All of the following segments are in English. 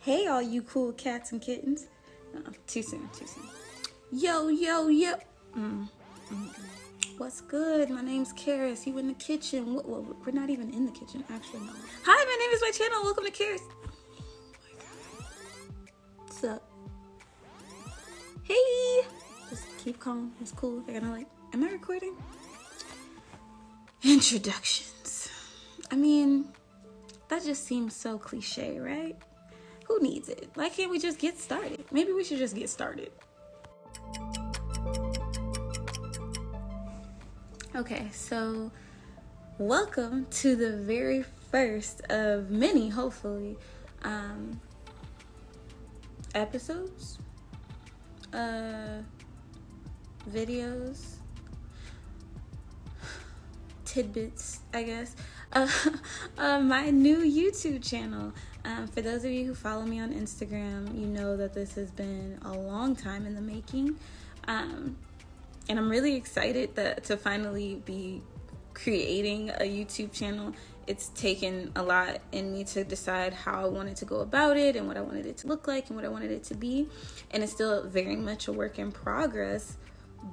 Hey, all you cool cats and kittens. Too soon. Yo. What's good? My name's Karis. You in the kitchen? Well, we're not even in the kitchen, actually. No. Hi, my name is my channel. Welcome to Karis. What's up? Hey. Just keep calm. It's cool. They're gonna am I recording? Introductions. I mean, that just seems so cliche, right? Who needs it? Why can't we just get started? Maybe we should just get started. Okay, so welcome to the very first of many, hopefully, episodes, videos, tidbits, I guess, my new YouTube channel. For those of you who follow me on Instagram, you know that this has been a long time in the making. And I'm really excited to finally be creating a YouTube channel. It's taken a lot in me to decide how I wanted to go about it and what I wanted it to look like and what I wanted it to be. And it's still very much a work in progress,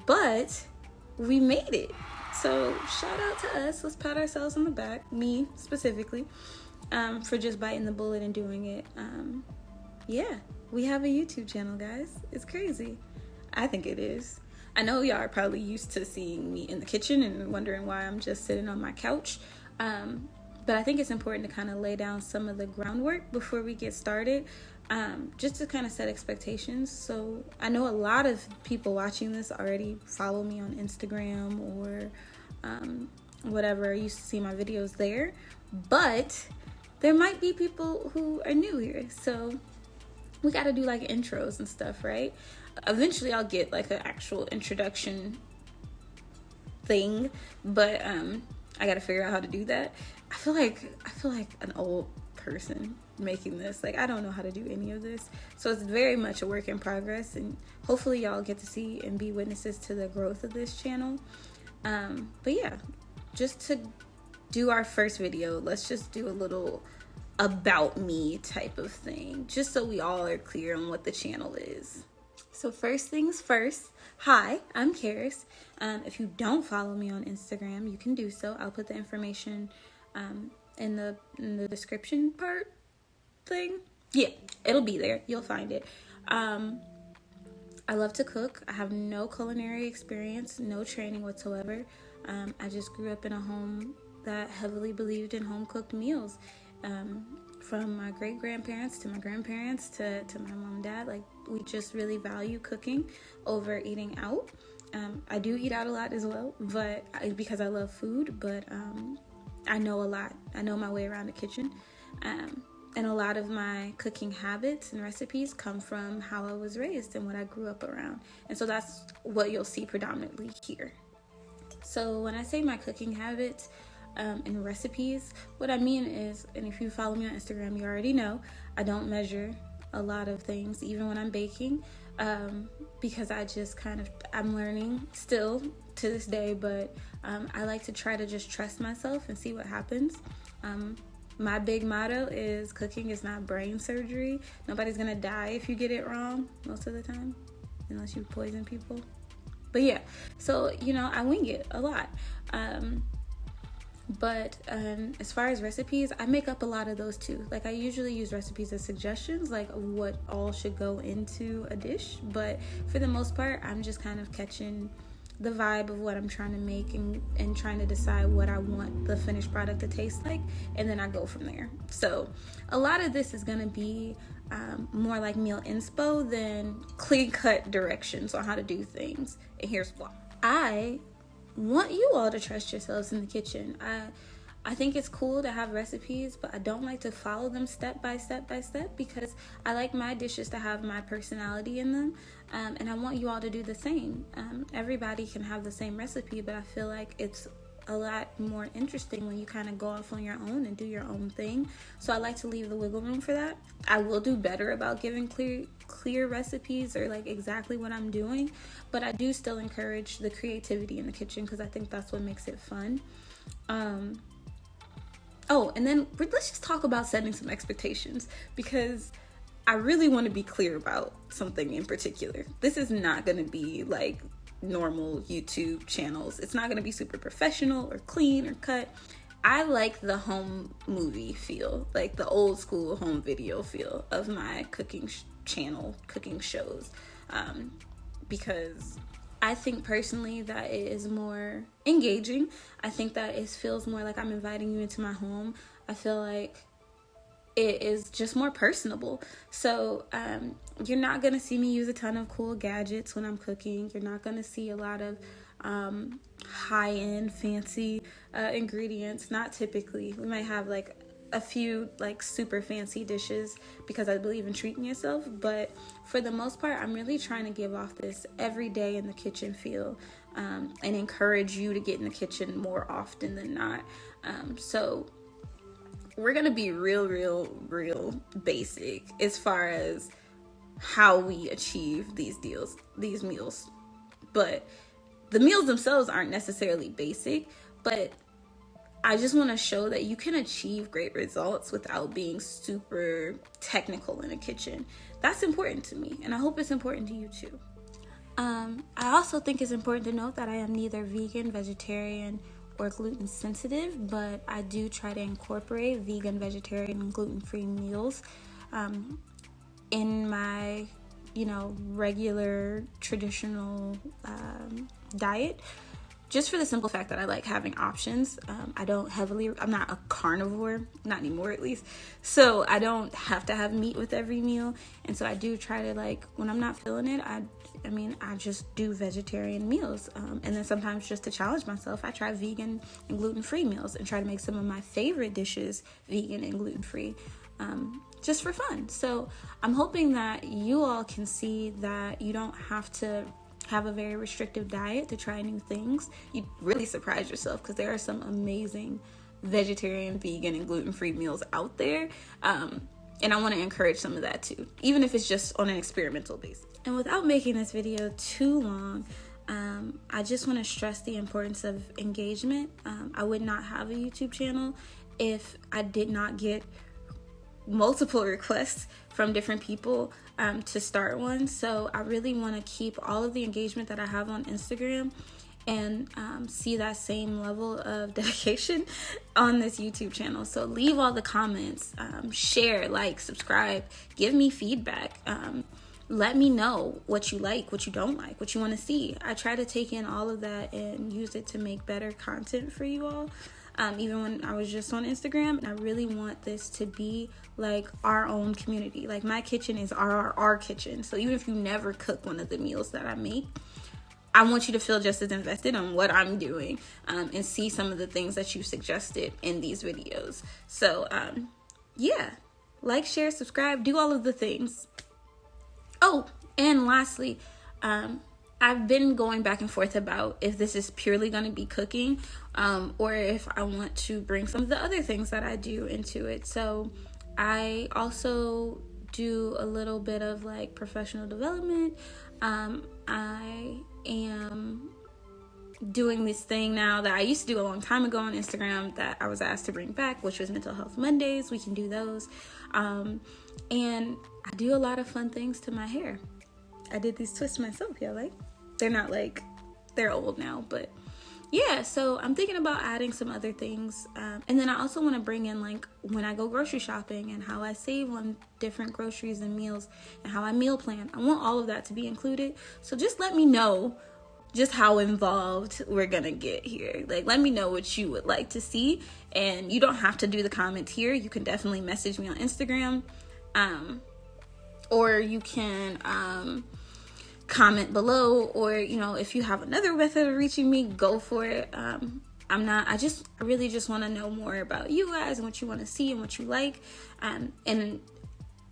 but we made it. So shout out to us. Let's pat ourselves on the back, me specifically, for just biting the bullet and doing it. Yeah, we have a YouTube channel, guys. It's crazy. I think it is. I know y'all are probably used to seeing me in the kitchen and wondering why I'm just sitting on my couch. But I think it's important to kind of lay down some of the groundwork before we get started, just to kind of set expectations. So I know a lot of people watching this already follow me on Instagram or whatever. I used to see my videos there, but there might be people who are new here. So we got to do like intros and stuff, right? Eventually I'll get like an actual introduction thing, but I got to figure out how to do that. I feel like an old person making this. Like, I don't know how to do any of this. So it's very much a work in progress, and hopefully y'all get to see and be witnesses to the growth of this channel. But yeah, just to do our first video, let's just do a little about me type of thing, just so we all are clear on what the channel is. So first things first, hi, I'm Karis. If you don't follow me on Instagram, you can do so. I'll put the information in the description part thing. Yeah, it'll be there. You'll find it. I love to cook. I have no culinary experience, no training whatsoever. I just grew up in a home that heavily believed in home-cooked meals. From my great-grandparents to my grandparents to my mom and dad, like, we just really value cooking over eating out. I do eat out a lot as well, but because I love food, but I know a lot. I know my way around the kitchen. And a lot of my cooking habits and recipes come from how I was raised and what I grew up around. And so that's what you'll see predominantly here. So when I say my cooking habits and recipes, what I mean is, and if you follow me on Instagram, you already know, I don't measure a lot of things, even when I'm baking, because I just I'm learning still to this day, but I like to try to just trust myself and see what happens. My big motto is cooking is not brain surgery. Nobody's gonna die if you get it wrong most of the time, unless you poison people. But yeah, so, I wing it a lot. But as far as recipes, I make up a lot of those too. Like, I usually use recipes as suggestions, like what all should go into a dish. But for the most part, I'm just kind of catching the vibe of what I'm trying to make and trying to decide what I want the finished product to taste like. And then I go from there. So a lot of this is going to be more like meal inspo than clean-cut directions on how to do things. And here's why. I want you all to trust yourselves in the kitchen. I think it's cool to have recipes, but I don't like to follow them step by step because I like my dishes to have my personality in them, and I want you all to do the same. Everybody can have the same recipe, but I feel like it's a lot more interesting when you kind of go off on your own and do your own thing. So I like to leave the wiggle room for that. I will do better about giving clear recipes or like exactly what I'm doing, but I do still encourage the creativity in the kitchen because I think that's what makes it fun. Oh, and then let's just talk about setting some expectations, because I really want to be clear about something in particular. This is not going to be like normal YouTube channels. It's not going to be super professional or clean or cut. I like the home movie feel, like the old school home video feel of my cooking channel, cooking shows, because I think personally that it is more engaging. I think that it feels more like I'm inviting you into my home. I feel like it is just more personable. So you're not going to see me use a ton of cool gadgets when I'm cooking. You're not going to see a lot of high-end fancy ingredients. Not typically. We might have like a few like super fancy dishes because I believe in treating yourself, but for the most part I'm really trying to give off this everyday in the kitchen feel, and encourage you to get in the kitchen more often than not. So we're gonna be real basic as far as how we achieve these meals, but the meals themselves aren't necessarily basic, but I just want to show that you can achieve great results without being super technical in a kitchen. That's important to me, and I hope it's important to you too. I also think it's important to note that I am neither vegan, vegetarian, or gluten sensitive, but I do try to incorporate vegan, vegetarian, and gluten-free meals in my, regular traditional diet. Just for the simple fact that I like having options. I'm not a carnivore, not anymore at least. So I don't have to have meat with every meal. And so I do try to, like, when I'm not feeling it, I just do vegetarian meals. And then sometimes just to challenge myself, I try vegan and gluten-free meals and try to make some of my favorite dishes vegan and gluten-free, just for fun. So I'm hoping that you all can see that you don't have to have a very restrictive diet to try new things. You'd really surprise yourself because there are some amazing vegetarian, vegan, and gluten-free meals out there. And I want to encourage some of that too, even if it's just on an experimental basis. And without making this video too long, I just want to stress the importance of engagement. I would not have a YouTube channel if I did not get multiple requests from different people to start one. So I really want to keep all of the engagement that I have on Instagram and see that same level of dedication on this YouTube channel. So leave all the comments, share, like, subscribe, give me feedback. Let me know what you like, what you don't like, what you want to see. I try to take in all of that and use it to make better content for you all. Even when I was just on Instagram, and I really want this to be like our own community. Like, my kitchen is our kitchen. So even if you never cook one of the meals that I make, I want you to feel just as invested in what I'm doing, and see some of the things that you suggested in these videos. So yeah, like, share, subscribe, do all of the things. Oh, and lastly, I've been going back and forth about if this is purely going to be cooking, or if I want to bring some of the other things that I do into it. So I also do a little bit of like professional development. I am doing this thing now that I used to do a long time ago on Instagram that I was asked to bring back, which was Mental Health Mondays. We can do those. And I do a lot of fun things to my hair. I did these twists myself, y'all. Like, they're not like, they're old now, but yeah. So I'm thinking about adding some other things. And then I also want to bring in like when I go grocery shopping and how I save on different groceries and meals and how I meal plan. I want all of that to be included. So just let me know just how involved we're gonna get here. Like, let me know what you would like to see. And you don't have to do the comments here. You can definitely message me on Instagram. Or you can comment below, or if you have another method of reaching me, go for it. I really just want to know more about you guys and what you want to see and what you like. And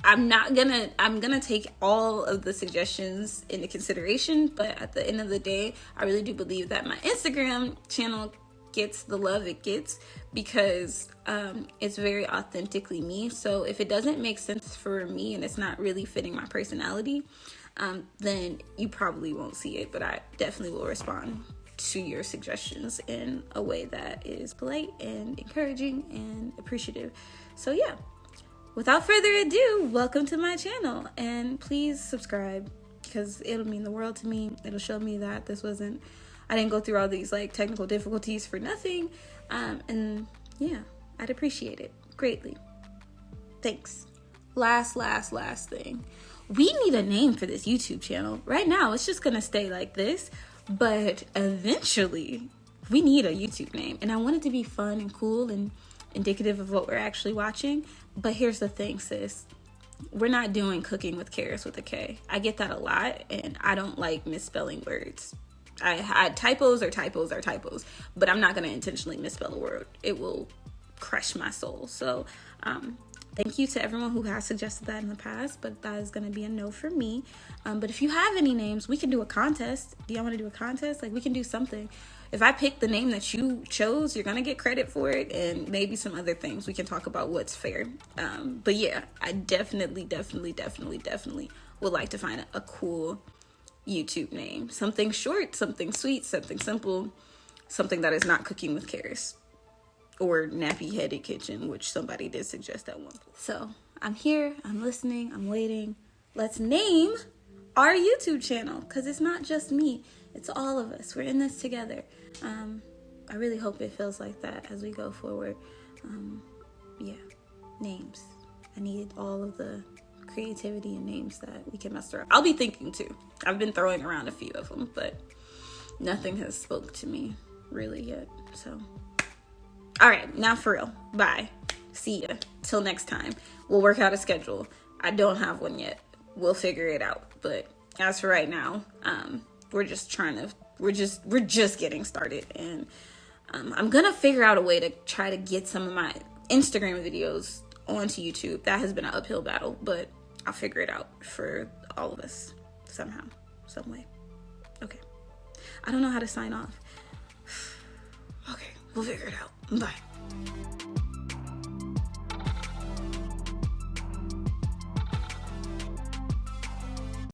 I'm gonna take all of the suggestions into consideration, but at the end of the day, I really do believe that my Instagram channel gets the love it gets because it's very authentically me. So if it doesn't make sense for me and it's not really fitting my personality, then you probably won't see it. But I definitely will respond to your suggestions in a way that is polite and encouraging and appreciative. So yeah, without further ado, welcome to my channel, and please subscribe because it'll mean the world to me. It'll show me that I didn't go through all these like technical difficulties for nothing. And yeah, I'd appreciate it greatly. Thanks. Last thing. We need a name for this YouTube channel. Right now, it's just gonna stay like this, but eventually we need a YouTube name. And I want it to be fun and cool and indicative of what we're actually watching. But here's the thing, sis. We're not doing cooking with Karis with a K. I get that a lot, and I don't like misspelling words. Typos are typos, but I'm not going to intentionally misspell a word. It will crush my soul. So thank you to everyone who has suggested that in the past, but that is going to be a no for me. But if you have any names, we can do a contest. Do y'all want to do a contest? Like, we can do something. If I pick the name that you chose, you're going to get credit for it, and maybe some other things. We can talk about what's fair. But yeah, I definitely would like to find a cool YouTube name. Something short, something sweet, something simple, something that is not cooking with Karis or nappy headed kitchen, which somebody did suggest at one point. So I'm here, I'm listening, I'm waiting. Let's name our YouTube channel, because it's not just me, it's all of us. We're in this together. I really hope it feels like that as we go forward. Yeah, names. I need all of the creativity and names that we can muster up. I'll be thinking too. I've been throwing around a few of them, but nothing has spoke to me really yet. So, all right, now for real. Bye. See ya. Till next time. We'll work out a schedule. I don't have one yet. We'll figure it out. But as for right now, we're just getting started, and I'm gonna figure out a way to try to get some of my Instagram videos onto YouTube. That has been an uphill battle, but I'll figure it out for all of us somehow, some way. Okay. I don't know how to sign off. Okay, we'll figure it out. Bye.